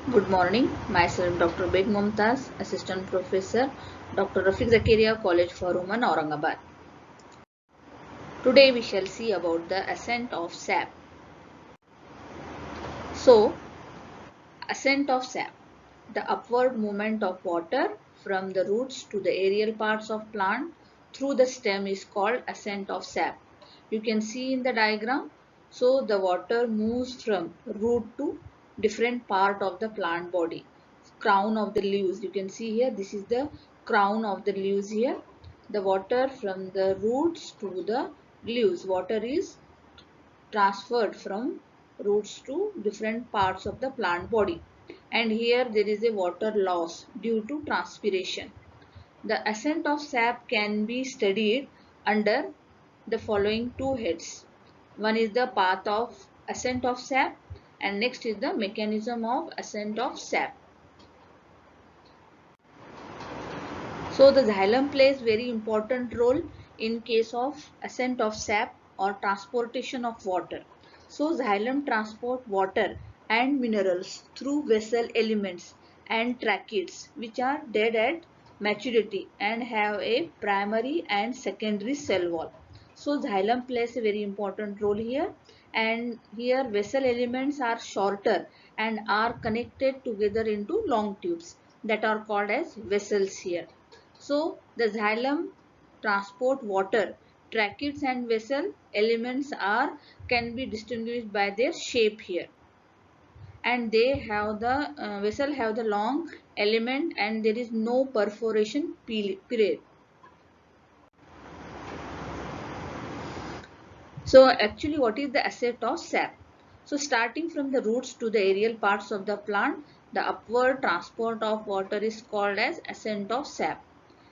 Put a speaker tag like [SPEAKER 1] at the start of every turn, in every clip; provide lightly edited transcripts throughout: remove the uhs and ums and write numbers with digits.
[SPEAKER 1] Good morning. Myself Dr. Beg Mumtaz, Assistant Professor, Dr. Rafiq Zakaria, College for Women, Aurangabad. Today we shall see about the ascent of sap. So, ascent of sap, the upward movement of water from the roots to the aerial parts of plant through the stem is called ascent of sap. You can see in the diagram. So, the water moves from root to different part of the plant body. Crown of the leaves, you can see here, this is the crown of the leaves here. The water from the roots to the leaves, water is transferred from roots to different parts of the plant body, and here there is a water loss due to transpiration. The ascent of sap can be studied under the following two heads. One is the path of ascent of sap and next is the mechanism of ascent of sap. So the xylem plays very important role in case of ascent of sap or transportation of water. So xylem transport water and minerals through vessel elements and tracheids which are dead at maturity and have a primary and secondary cell wall. So xylem plays a very important role here, and here vessel elements are shorter and are connected together into long tubes that are called as vessels here. So the xylem transport water. Tracheids and vessel elements can be distinguished by their shape here, and they have the vessel have the long element and there is no perforation period. So actually, what is the ascent of sap? So starting from the roots to the aerial parts of the plant, the upward transport of water is called as ascent of sap.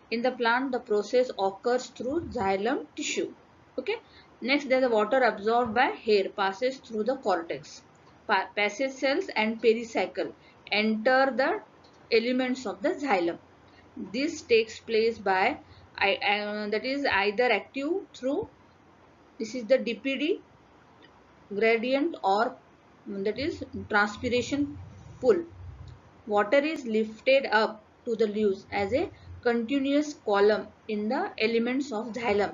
[SPEAKER 1] In the plant, the process occurs through xylem tissue. Okay. Next, the water absorbed by hair passes through the cortex. Passage cells and pericycle enter the elements of the xylem. This takes place by that is either active through, this is the DPD gradient, or that is transpiration pull. Water is lifted up to the leaves as a continuous column in the elements of xylem.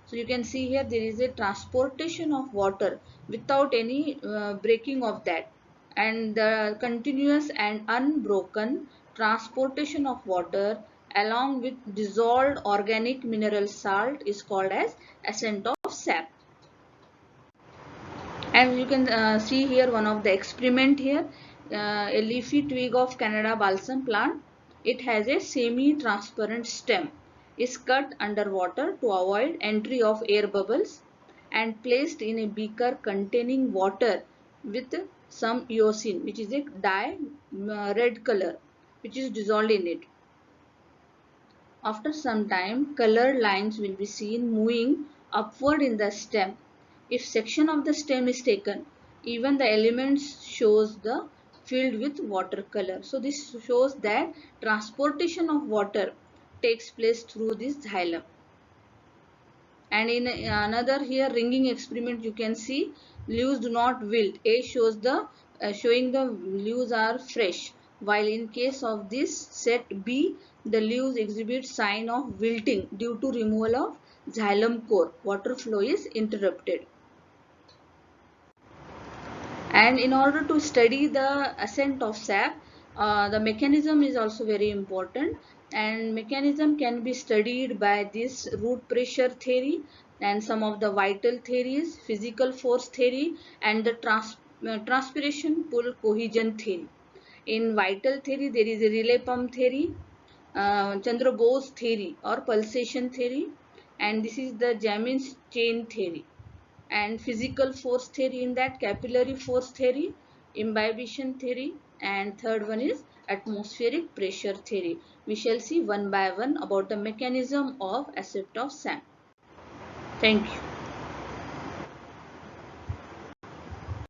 [SPEAKER 1] So you can see here there is a transportation of water without any breaking of that, and the continuous and unbroken transportation of water along with dissolved organic mineral salt is called as ascent of sap. And you can see here one of the experiment here, a leafy twig of Canada balsam plant. It has a semi-transparent stem, is cut underwater to avoid entry of air bubbles and placed in a beaker containing water with some eosin, which is a dye red color, which is dissolved in it. After some time, colored lines will be seen moving upward in the stem. If section of the stem is taken, even the elements shows the filled with water color. So this shows that transportation of water takes place through this xylem. And in another here ringing experiment, you can see leaves do not wilt. A shows the showing the leaves are fresh, while in case of this set B, the leaves exhibit sign of wilting due to removal of xylem core. Water flow is interrupted. And in order to study the ascent of sap, the mechanism is also very important, and mechanism can be studied by this root pressure theory and some of the vital theories, physical force theory, and the transpiration pull cohesion theory. In vital theory, there is a relay pump theory, Chandra Bose theory or pulsation theory, and this is the Jamin's chain theory. And physical force theory, in that capillary force theory, imbibition theory, and third one is atmospheric pressure theory. We shall see one by one about the mechanism of ascent of sap. Thank you.